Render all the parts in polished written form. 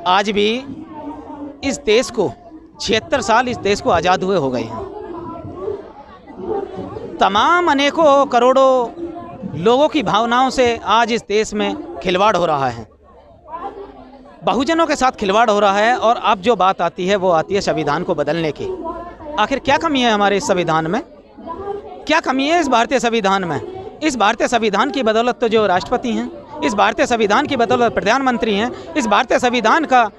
आज भी इस देश को 76 साल इस देश को आज़ाद हुए हो गए हैं। तमाम अनेकों करोड़ों लोगों की भावनाओं से आज इस देश में खिलवाड़ हो रहा है, बहुजनों के साथ खिलवाड़ हो रहा है। और अब जो बात आती है वो आती है संविधान को बदलने की। आखिर क्या कमी है हमारे इस संविधान में? क्या कमी है इस भारतीय संविधान में? इस भारतीय संविधान की बदौलत तो जो राष्ट्रपति हैं, इस भारतीय संविधान की बदौलत प्रधानमंत्री हैं, इस भारतीय संविधान का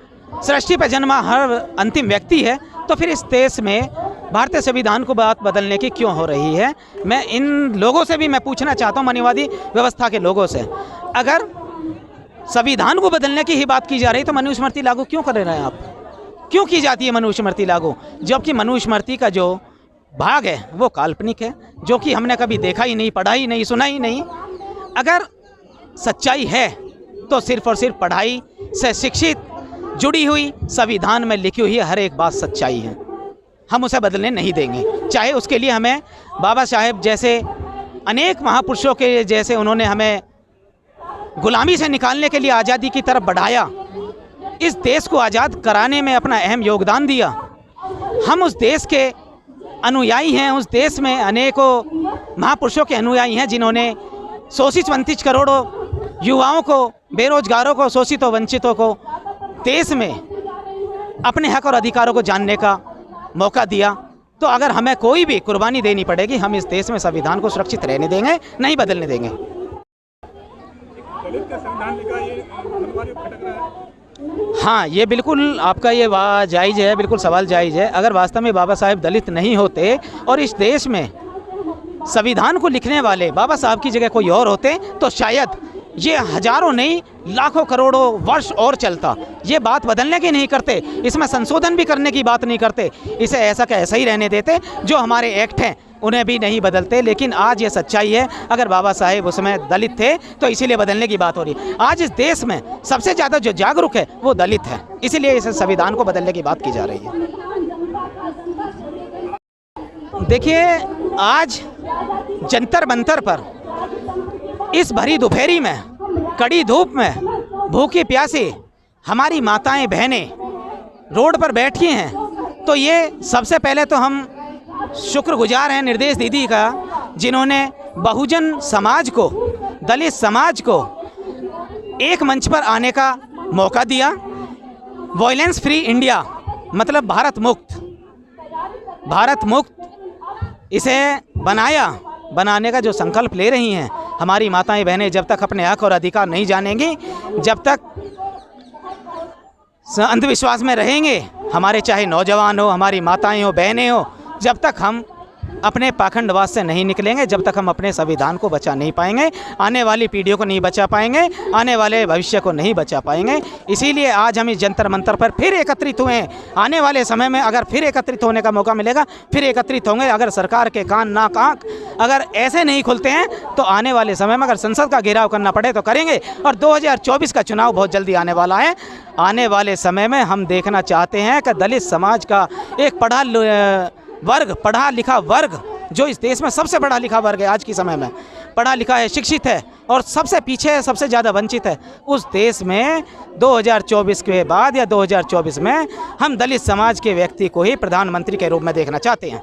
सृष्टि पर जन्मा हर अंतिम व्यक्ति है। तो फिर इस देश में भारतीय संविधान को बात बदलने की क्यों हो रही है? मैं इन लोगों से भी मैं पूछना चाहता हूँ, मनुवादी व्यवस्था के लोगों से, अगर संविधान को बदलने की ही बात की जा रही तो मनुस्मृति लागू क्यों कर रहे हैं आप? क्यों की जाती है मनुस्मृति लागू? जबकि मनुस्मृति का जो भाग है वो काल्पनिक है, जो कि हमने कभी देखा ही नहीं, पढ़ा ही नहीं, सुना ही नहीं। अगर सच्चाई है तो सिर्फ और सिर्फ पढ़ाई से शिक्षित जुड़ी हुई संविधान में लिखी हुई हर एक बात सच्चाई है। हम उसे बदलने नहीं देंगे, चाहे उसके लिए हमें बाबा साहेब जैसे अनेक महापुरुषों के जैसे उन्होंने हमें गुलामी से निकालने के लिए आज़ादी की तरफ बढ़ाया, इस देश को आज़ाद कराने में अपना अहम योगदान दिया। हम उस देश के अनुयायी हैं, उस देश में अनेकों महापुरुषों के अनुयायी हैं जिन्होंने शोषित वंचित करोड़ों युवाओं को, बेरोजगारों को, शोषित और वंचितों को देश में अपने हक और अधिकारों को जानने का मौका दिया। तो अगर हमें कोई भी कुर्बानी देनी पड़ेगी, हम इस देश में संविधान को सुरक्षित रहने देंगे, नहीं बदलने देंगे। हाँ, ये बिल्कुल आपका ये जायज़ है, बिल्कुल सवाल जायज़ है। अगर वास्तव में बाबा साहेब दलित नहीं होते और इस देश में संविधान को लिखने वाले बाबा साहब की जगह कोई और होते तो शायद ये हजारों नहीं लाखों करोड़ों वर्ष और चलता। ये बात बदलने की नहीं करते, इसमें संशोधन भी करने की बात नहीं करते, इसे ऐसा का ऐसा ही रहने देते। जो हमारे एक्ट हैं उन्हें भी नहीं बदलते। लेकिन आज ये सच्चाई है, अगर बाबा साहेब उसमें दलित थे तो इसीलिए बदलने की बात हो रही है। आज इस देश में सबसे ज़्यादा जो जागरूक है वो दलित है, इसीलिए इस संविधान को बदलने की बात की जा रही है। देखिए, आज जंतर मंतर पर इस भरी दोपहरी में, कड़ी धूप में, भूखी प्यासी हमारी माताएं बहनें रोड पर बैठी हैं, तो ये सबसे पहले तो हम शुक्रगुजार हैं निर्देश दीदी का, जिन्होंने बहुजन समाज को, दलित समाज को एक मंच पर आने का मौका दिया। वायलेंस फ्री इंडिया मतलब भारत मुक्त इसे बनाने का जो संकल्प ले रही हैं हमारी माताएं बहनें। जब तक अपने हक और अधिकार नहीं जानेंगी, जब तक अंधविश्वास में रहेंगे, हमारे चाहे नौजवान हो, हमारी माताएं हो, बहनें हो, जब तक हम अपने पाखंडवाद से नहीं निकलेंगे, जब तक हम अपने संविधान को बचा नहीं पाएंगे, आने वाली पीढ़ियों को नहीं बचा पाएंगे, आने वाले भविष्य को नहीं बचा पाएंगे। इसीलिए आज हम इस जंतर मंतर पर फिर एकत्रित हुए हैं। आने वाले समय में अगर फिर एकत्रित होने का मौका मिलेगा, फिर एकत्रित होंगे। अगर सरकार के कान नाक आँख अगर ऐसे नहीं खुलते हैं तो आने वाले समय में अगर संसद का घेराव करना पड़े तो करेंगे। और 2024 का चुनाव बहुत जल्दी आने वाला है। आने वाले समय में हम देखना चाहते हैं कि दलित समाज का एक पढ़ा लिखा वर्ग, जो इस देश में सबसे पढ़ा लिखा वर्ग है, आज के समय में पढ़ा लिखा है, शिक्षित है और सबसे पीछे है, सबसे ज़्यादा वंचित है, उस देश में 2024 के बाद या 2024 में हम दलित समाज के व्यक्ति को ही प्रधानमंत्री के रूप में देखना चाहते हैं।